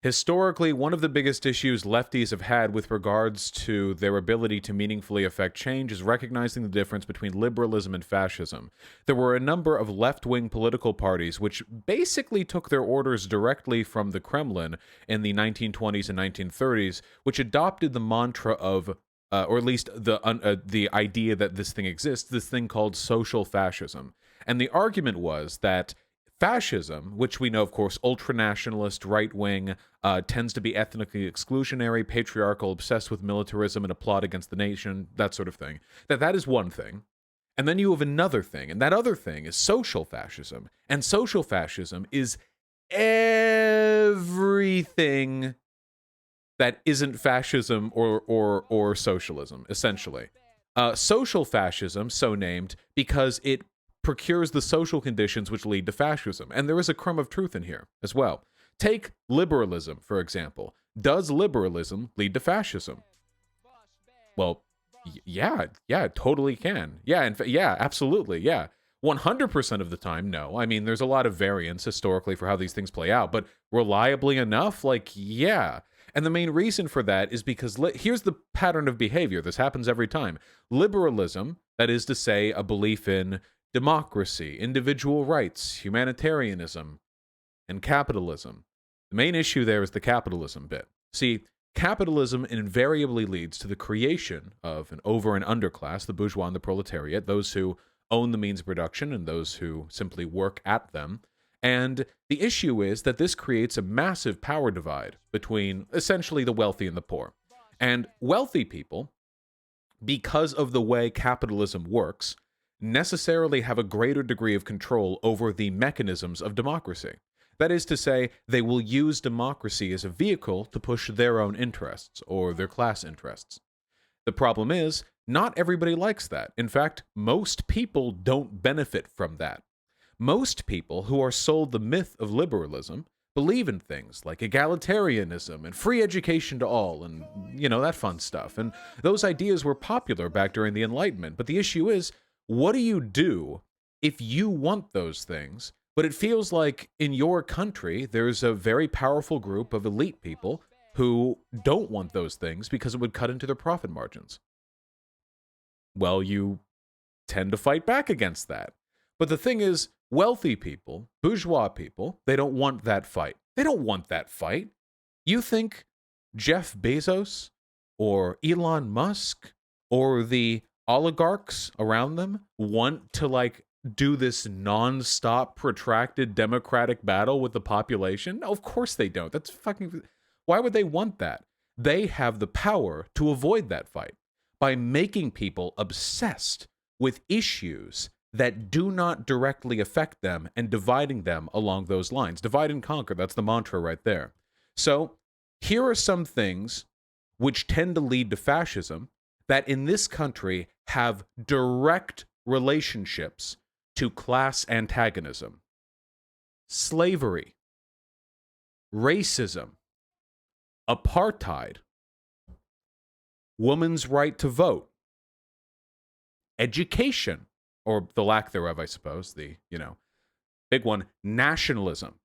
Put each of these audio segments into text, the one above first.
Historically, one of the biggest issues lefties have had with regards to their ability to meaningfully affect change is recognizing the difference between liberalism and fascism. There were a number of left-wing political parties which basically took their orders directly from the Kremlin in the 1920s and 1930s, which adopted the mantra of or at least the idea that this thing exists, this thing called social fascism. And the argument was that fascism, which we know, of course, ultranationalist, right-wing, tends to be ethnically exclusionary, patriarchal, obsessed with militarism and a plot against the nation, that sort of thing, that is one thing. And then you have another thing, and that other thing is social fascism. And social fascism is everything that isn't fascism or socialism, essentially. Social fascism, so named, because it procures the social conditions which lead to fascism. And there is a crumb of truth in here as well. Take liberalism, for example. Does liberalism lead to fascism? Well, yeah, it totally can. Yeah, absolutely, yeah. 100% of the time, no. I mean, there's a lot of variance historically for how these things play out, but reliably enough, like, yeah. And the main reason for that is because here's the pattern of behavior. This happens every time. Liberalism, that is to say, a belief in democracy, individual rights, humanitarianism, and capitalism. The main issue there is the capitalism bit. See, capitalism invariably leads to the creation of an over- and underclass, the bourgeois and the proletariat, those who own the means of production and those who simply work at them. And the issue is that this creates a massive power divide between essentially the wealthy and the poor. And wealthy people, because of the way capitalism works, necessarily have a greater degree of control over the mechanisms of democracy. That is to say, they will use democracy as a vehicle to push their own interests or their class interests. The problem is, not everybody likes that. In fact, most people don't benefit from that. Most people who are sold the myth of liberalism believe in things like egalitarianism and free education to all and, that fun stuff. And those ideas were popular back during the Enlightenment. But the issue is, what do you do if you want those things, but it feels like in your country there's a very powerful group of elite people who don't want those things because it would cut into their profit margins? Well, you tend to fight back against that. But the thing is, wealthy people, bourgeois people, they don't want that fight. They don't want that fight. You think Jeff Bezos or Elon Musk or the oligarchs around them want to do this non-stop protracted democratic battle with the population? No, of course they don't. That's fucking... Why would they want that? They have the power to avoid that fight by making people obsessed with issues that do not directly affect them and dividing them along those lines. Divide and conquer, that's the mantra right there. So here are some things which tend to lead to fascism that in this country have direct relationships to class antagonism. Slavery, racism, apartheid, women's right to vote, education, or the lack thereof, I suppose, big one, nationalism.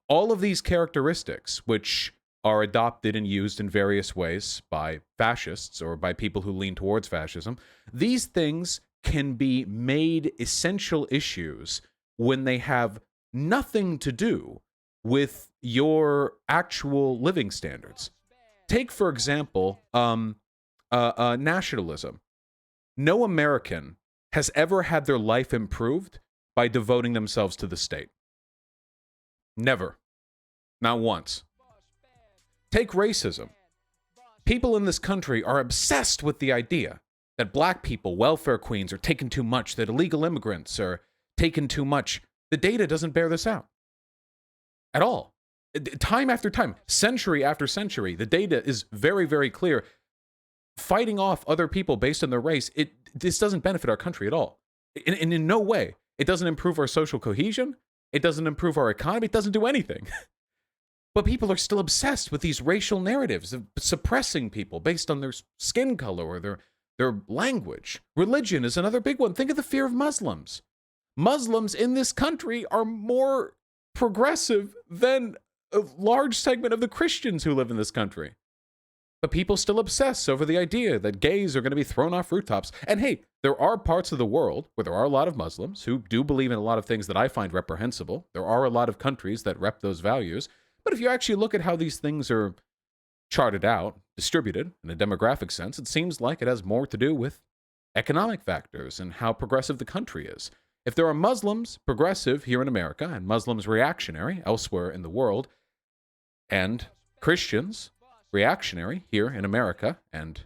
All of these characteristics, which are adopted and used in various ways by fascists or by people who lean towards fascism, these things can be made essential issues when they have nothing to do with your actual living standards. Take, for example, nationalism. No American has ever had their life improved by devoting themselves to the state. Never. Not once. Take racism. People in this country are obsessed with the idea that black people, welfare queens, are taking too much, that illegal immigrants are taking too much. The data doesn't bear this out at all. Time after time, century after century, the data is very, very clear. Fighting off other people based on their race, this doesn't benefit our country at all. In no way. It doesn't improve our social cohesion. It doesn't improve our economy. It doesn't do anything. But people are still obsessed with these racial narratives of suppressing people based on their skin color or their their language. Religion is another big one. Think of the fear of Muslims. Muslims in this country are more progressive than a large segment of the Christians who live in this country. But people still obsess over the idea that gays are going to be thrown off rooftops. And hey, there are parts of the world where there are a lot of Muslims who do believe in a lot of things that I find reprehensible. There are a lot of countries that rep those values. But if you actually look at how these things are charted out, distributed in a demographic sense, it seems like it has more to do with economic factors and how progressive the country is. If there are Muslims progressive here in America and Muslims reactionary elsewhere in the world, and Christians reactionary here in America and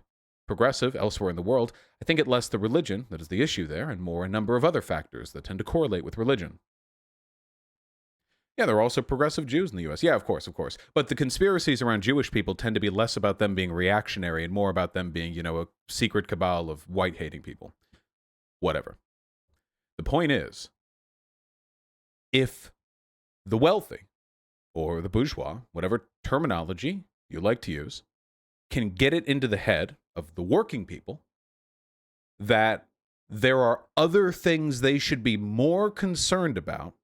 progressive elsewhere in the world, I think it less the religion that is the issue there and more a number of other factors that tend to correlate with religion. Yeah, there are also progressive Jews in the U.S. Yeah, of course. But the conspiracies around Jewish people tend to be less about them being reactionary and more about them being, a secret cabal of white-hating people. Whatever. The point is, if the wealthy, or the bourgeois, whatever terminology you like to use, can get it into the head of the working people that there are other things they should be more concerned about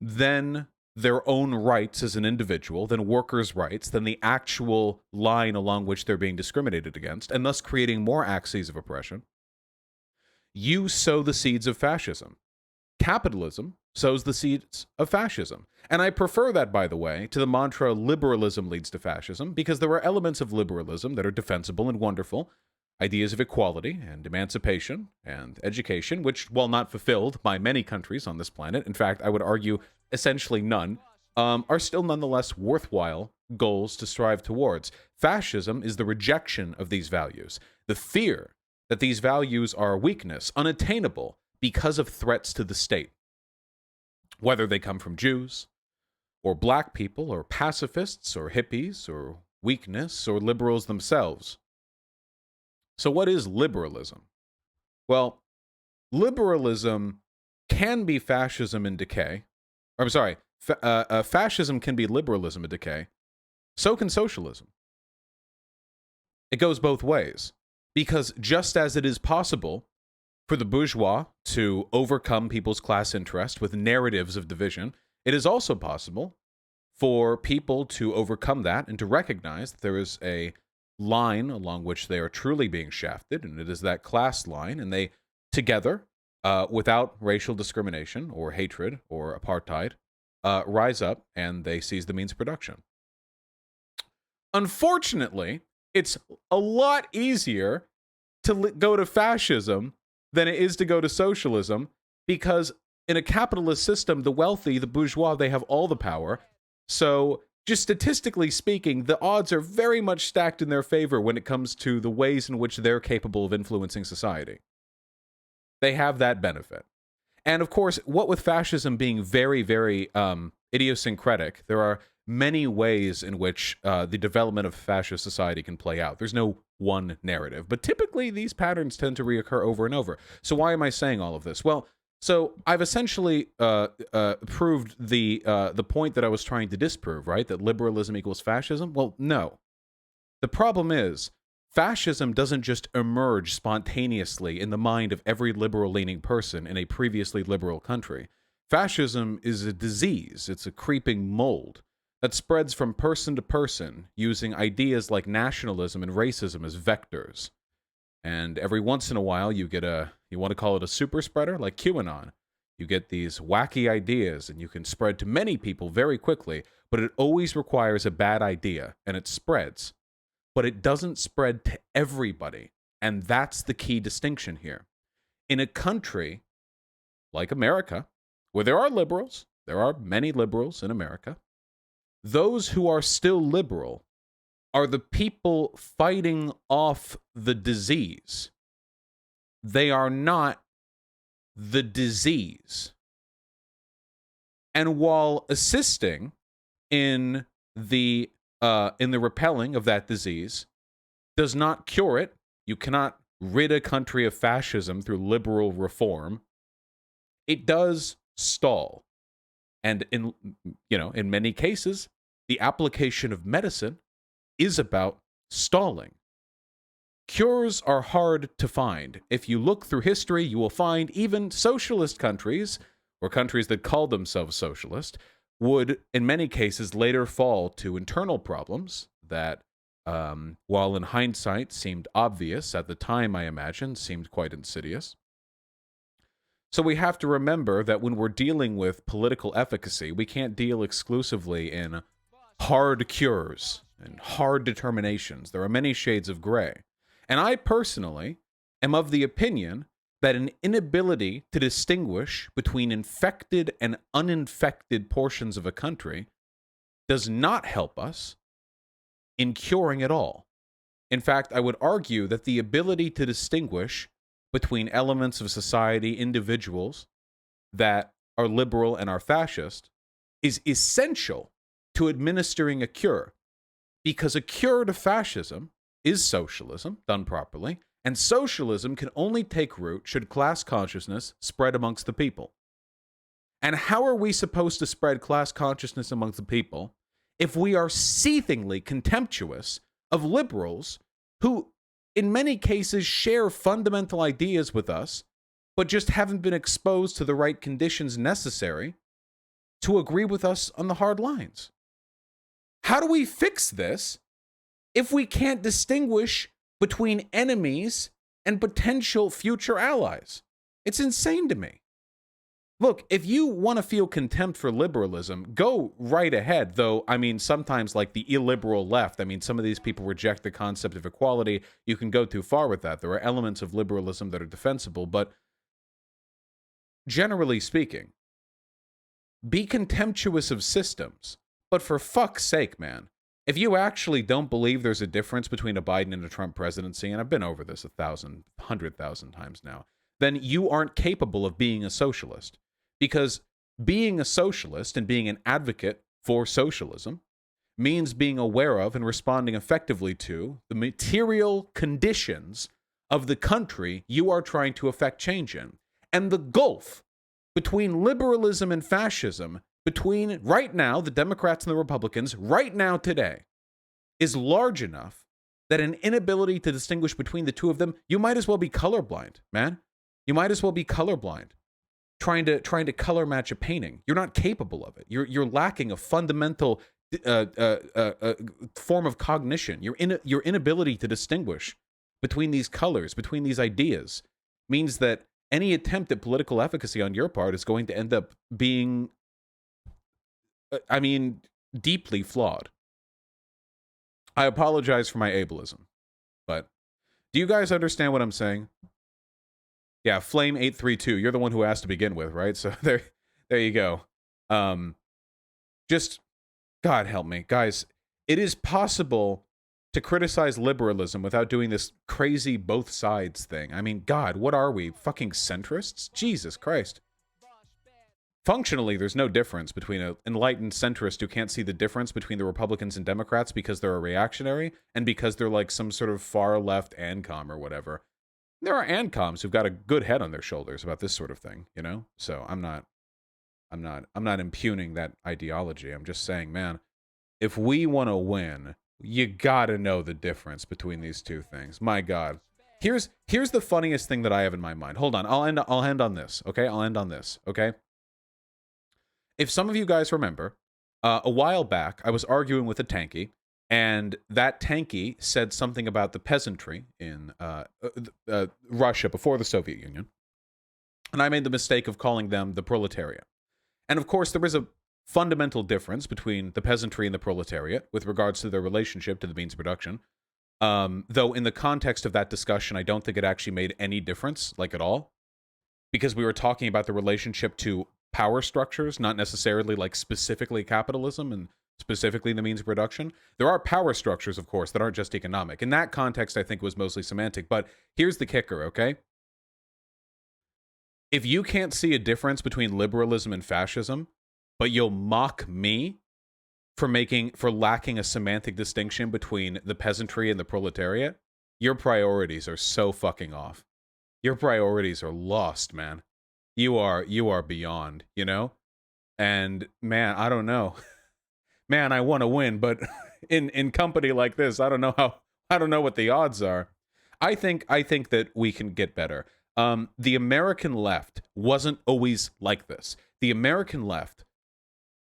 than their own rights as an individual, than workers' rights, than the actual line along which they're being discriminated against, and thus creating more axes of oppression, you sow the seeds of fascism. Capitalism sows the seeds of fascism. And I prefer that, by the way, to the mantra liberalism leads to fascism, because there are elements of liberalism that are defensible and wonderful, ideas of equality and emancipation and education, which, while not fulfilled by many countries on this planet, in fact, I would argue essentially none, are still nonetheless worthwhile goals to strive towards. Fascism is the rejection of these values, the fear that these values are a weakness, unattainable because of threats to the state, whether they come from Jews or black people or pacifists or hippies or weakness or liberals themselves. So what is liberalism? Well, liberalism can be fascism in decay. Or, I'm sorry, fascism can be liberalism in decay. So can socialism. It goes both ways. Because just as it is possible for the bourgeois to overcome people's class interest with narratives of division, it is also possible for people to overcome that and to recognize that there is a line along which they are truly being shafted, and it is that class line, and they together, without racial discrimination or hatred or apartheid, rise up and they seize the means of production. Unfortunately, it's a lot easier to go to fascism than it is to go to socialism, because in a capitalist system, the wealthy, the bourgeois, they have all the power. So just statistically speaking, the odds are very much stacked in their favor when it comes to the ways in which they're capable of influencing society. They have that benefit. And of course, what with fascism being very, very idiosyncratic, there are many ways in which the development of fascist society can play out. There's no one narrative, but typically these patterns tend to reoccur over and over. So why am I saying all of this? Well, so I've essentially proved the point that I was trying to disprove, right? That liberalism equals fascism? Well, no. The problem is, fascism doesn't just emerge spontaneously in the mind of every liberal-leaning person in a previously liberal country. Fascism is a disease. It's a creeping mold that spreads from person to person using ideas like nationalism and racism as vectors. And every once in a while, you get you want to call it a super spreader, like QAnon. You get these wacky ideas, and you can spread to many people very quickly, but it always requires a bad idea, and it spreads. But it doesn't spread to everybody, and that's the key distinction here. In a country like America, where there are liberals, there are many liberals in America, those who are still liberal are the people fighting off the disease. They are not the disease. And while assisting in the repelling of that disease does not cure it, you cannot rid a country of fascism through liberal reform, it does stall. And in many cases, the application of medicine is about stalling. cures are hard to find. If you look through history, you will find even socialist countries, or countries that call themselves socialist, would, in many cases, later fall to internal problems that, while in hindsight seemed obvious, at the time, I imagine, seemed quite insidious. So we have to remember that when we're dealing with political efficacy, we can't deal exclusively in hard cures and hard determinations. There are many shades of gray. And I personally am of the opinion that an inability to distinguish between infected and uninfected portions of a country does not help us in curing it all. In fact, I would argue that the ability to distinguish between elements of society, individuals that are liberal and are fascist, is essential to administering a cure. Because a cure to fascism is socialism, done properly, and socialism can only take root should class consciousness spread amongst the people. And how are we supposed to spread class consciousness amongst the people if we are seethingly contemptuous of liberals who, in many cases, share fundamental ideas with us, but just haven't been exposed to the right conditions necessary to agree with us on the hard lines? How do we fix this if we can't distinguish between enemies and potential future allies? It's insane to me. Look, if you want to feel contempt for liberalism, go right ahead, though, I mean, sometimes like the illiberal left, I mean, some of these people reject the concept of equality. You can go too far with that. There are elements of liberalism that are defensible, but generally speaking, be contemptuous of systems. But for fuck's sake, man, if you actually don't believe there's a difference between a Biden and a Trump presidency, and I've been over this 100,000 times now, then you aren't capable of being a socialist. Because being a socialist and being an advocate for socialism means being aware of and responding effectively to the material conditions of the country you are trying to effect change in. And the gulf between liberalism and fascism, between right now, the Democrats and the Republicans, right now today, is large enough that an inability to distinguish between the two of them, you might as well be colorblind, man. You might as well be colorblind. Trying to color match a painting. You're not capable of it. You're lacking a fundamental form of cognition. Your inability to distinguish between these colors, between these ideas, means that any attempt at political efficacy on your part is going to end up being, deeply flawed. I apologize for my ableism, but do you guys understand what I'm saying? Yeah, Flame832, you're the one who asked to begin with, right? So there you go. Just, God help me. Guys, it is possible to criticize liberalism without doing this crazy both sides thing. I mean, God, what are we? Fucking centrists? Jesus Christ. Functionally, there's no difference between an enlightened centrist who can't see the difference between the Republicans and Democrats because they're a reactionary and because they're like some sort of far left ANCOM or whatever. There are ANCOMs who've got a good head on their shoulders about this sort of thing, you know? So I'm not impugning that ideology. I'm just saying, man, if we want to win, you gotta know the difference between these two things. My God. Here's the funniest thing that I have in my mind. Hold on, I'll end on this, okay? I'll end on this, okay? If some of you guys remember, a while back, I was arguing with a tanky, and that tanky said something about the peasantry in Russia before the Soviet Union. And I made the mistake of calling them the proletariat. And of course, there is a fundamental difference between the peasantry and the proletariat with regards to their relationship to the means of production. Though in the context of that discussion, I don't think it actually made any difference, like at all. Because we were talking about the relationship to power structures, not necessarily like specifically capitalism and specifically the means of production. There are power structures, of course, that aren't just economic. In that context, I think it was mostly semantic. But here's the kicker, okay? If you can't see a difference between liberalism and fascism, but you'll mock me for lacking a semantic distinction between the peasantry and the proletariat, your priorities are so fucking off. Your priorities are lost, man. You are beyond, you know? And man, I don't know. Man, I want to win, but in company like this, I don't know what the odds are. I think that we can get better. The American left wasn't always like this. The American left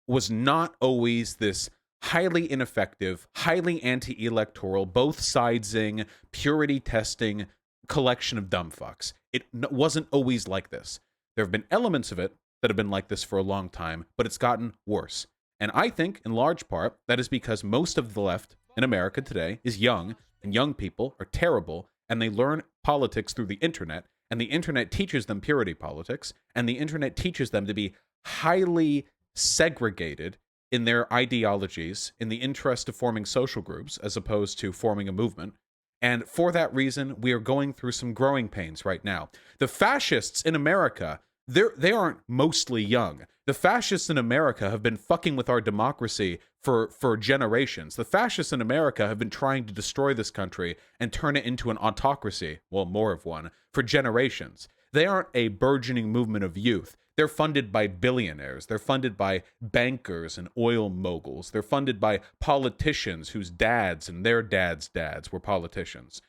was not always this highly ineffective, highly anti-electoral, both sidesing, purity testing collection of dumb fucks. It wasn't always like this. There have been elements of it that have been like this for a long time, but it's gotten worse. And I think, in large part, that is because most of the left in America today is young, and young people are terrible, and they learn politics through the internet, and the internet teaches them purity politics, and the internet teaches them to be highly segregated in their ideologies in the interest of forming social groups as opposed to forming a movement. And for that reason, we are going through some growing pains right now. The fascists in America, they aren't mostly young. The fascists in America have been fucking with our democracy for generations. The fascists in America have been trying to destroy this country and turn it into an autocracy, well, more of one, for generations. They aren't a burgeoning movement of youth. They're funded by billionaires. They're funded by bankers and oil moguls. They're funded by politicians whose dads and their dads' dads were politicians.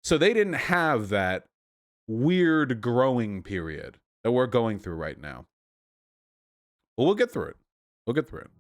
So they didn't have that weird growing period that we're going through right now. But we'll get through it. We'll get through it.